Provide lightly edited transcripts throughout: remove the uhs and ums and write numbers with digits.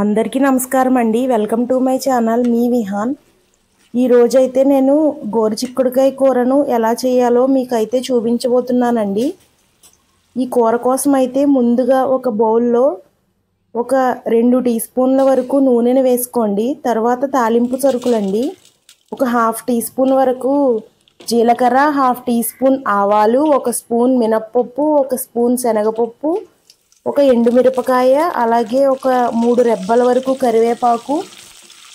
అందరికీ నమస్కారం అండి. వెల్కమ్ టు మై ఛానల్ మీ విహాన్. ఈ రోజైతే నేను గోరుచిక్కుడుకాయ కూరను ఎలా చేయాలో మీకైతే చూపించబోతున్నానండి. ఈ కూర కోసం అయితే ముందుగా ఒక బౌల్లో ఒక 2 టీ స్పూన్ల వరకు నూనెను వేసుకోండి. తర్వాత తాలింపు సరుకులండి. ఒక హాఫ్ టీ స్పూన్ వరకు జీలకర్ర, హాఫ్ టీ స్పూన్ ఆవాలు, ఒక స్పూన్ మినప్పప్పు, ఒక స్పూన్ శనగపప్పు, ఒక ఎండుమిరపకాయ, అలాగే ఒక 3 రెబ్బల వరకు కరివేపాకు,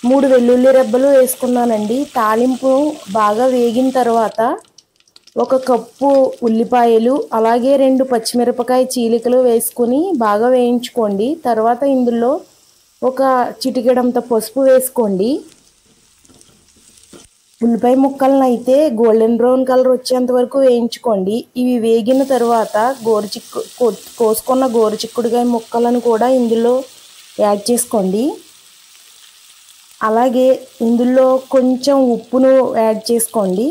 3 వెల్లుల్లి రెబ్బలు వేసుకున్నానండి. తాలింపు బాగా వేగిన తర్వాత ఒక కప్పు ఉల్లిపాయలు, అలాగే 2 పచ్చిమిరపకాయ చీలికలు వేసుకుని బాగా వేయించుకోండి. తర్వాత ఇందులో ఒక చిటికెడంత పసుపు వేసుకోండి. ఉల్లిపాయ ముక్కలను అయితే గోల్డెన్ బ్రౌన్ కలర్ వచ్చేంత వరకు వేయించుకోండి. ఇవి వేగిన తర్వాత కోసుకున్న గోరుచిక్కుడుకాయ ముక్కలను కూడా ఇందులో యాడ్ చేసుకోండి. అలాగే ఇందులో కొంచెం ఉప్పును యాడ్ చేసుకోండి.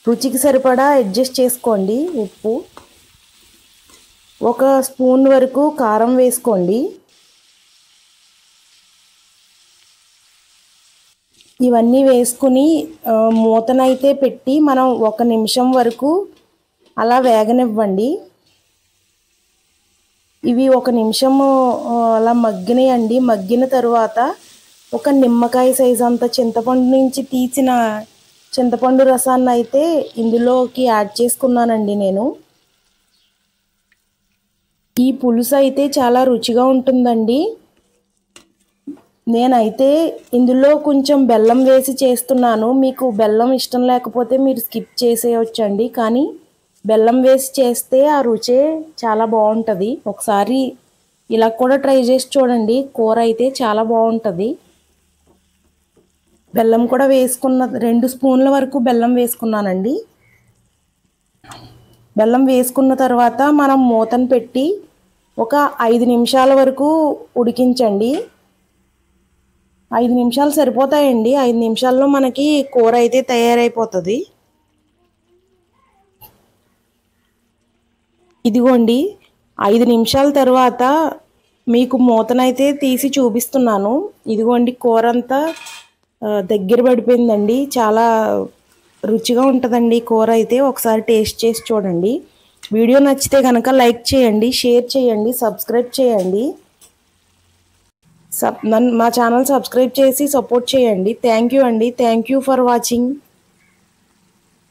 రుచికి సరిపడా అడ్జస్ట్ చేసుకోండి. ఉప్పు ఒక స్పూన్ వరకు కారం వేసుకోండి. ఇవన్నీ వేసుకుని మూతనైతే పెట్టి మనం 1 నిమిషం వరకు అలా వేగనివ్వండి. ఇవి 1 నిమిషం అలా మగ్గినాయండి. మగ్గిన తర్వాత ఒక నిమ్మకాయ సైజు అంత చింతపండు నుంచి తీసిన చింతపండు రసాన్ని అయితే ఇందులోకి యాడ్ చేసుకున్నానండి నేను. ఈ పులుసు అయితే చాలా రుచిగా ఉంటుందండి. నేనైతే ఇందులో కొంచెం బెల్లం వేసి చేస్తున్నాను. మీకు బెల్లం ఇష్టం లేకపోతే మీరు స్కిప్ చేసేయొచ్చండి. కానీ బెల్లం వేసి చేస్తే ఆ రుచే చాలా బాగుంటుంది. ఒకసారి ఇలా కూడా ట్రై చేసి చూడండి. కూర అయితే చాలా బాగుంటుంది. బెల్లం కూడా వేసుకున్న 2 స్పూన్ల వరకు బెల్లం వేసుకున్నానండి. బెల్లం వేసుకున్న తర్వాత మనం మూతను పెట్టి ఒక 5 నిమిషాల వరకు ఉడికించండి. 5 నిమిషాలు సరిపోతాయండి. 5 నిమిషాల్లో మనకి కూర అయితే తయారైపోతుంది. ఇదిగోండి 5 నిమిషాల తర్వాత మీకు మూతనైతే తీసి చూపిస్తున్నాను. ఇదిగోండి కూర అంతా దగ్గర పడిపోయిందండి. చాలా రుచిగా ఉంటుందండి కూర అయితే. ఒకసారి టేస్ట్ చేసి చూడండి. వీడియో నచ్చితే కనుక లైక్ చేయండి, షేర్ చేయండి, సబ్స్క్రైబ్ చేయండి. మా ఛానల్ సబ్స్క్రైబ్ చేసి సపోర్ట్ చేయండి. థ్యాంక్ యూ అండి. Thank you for watching.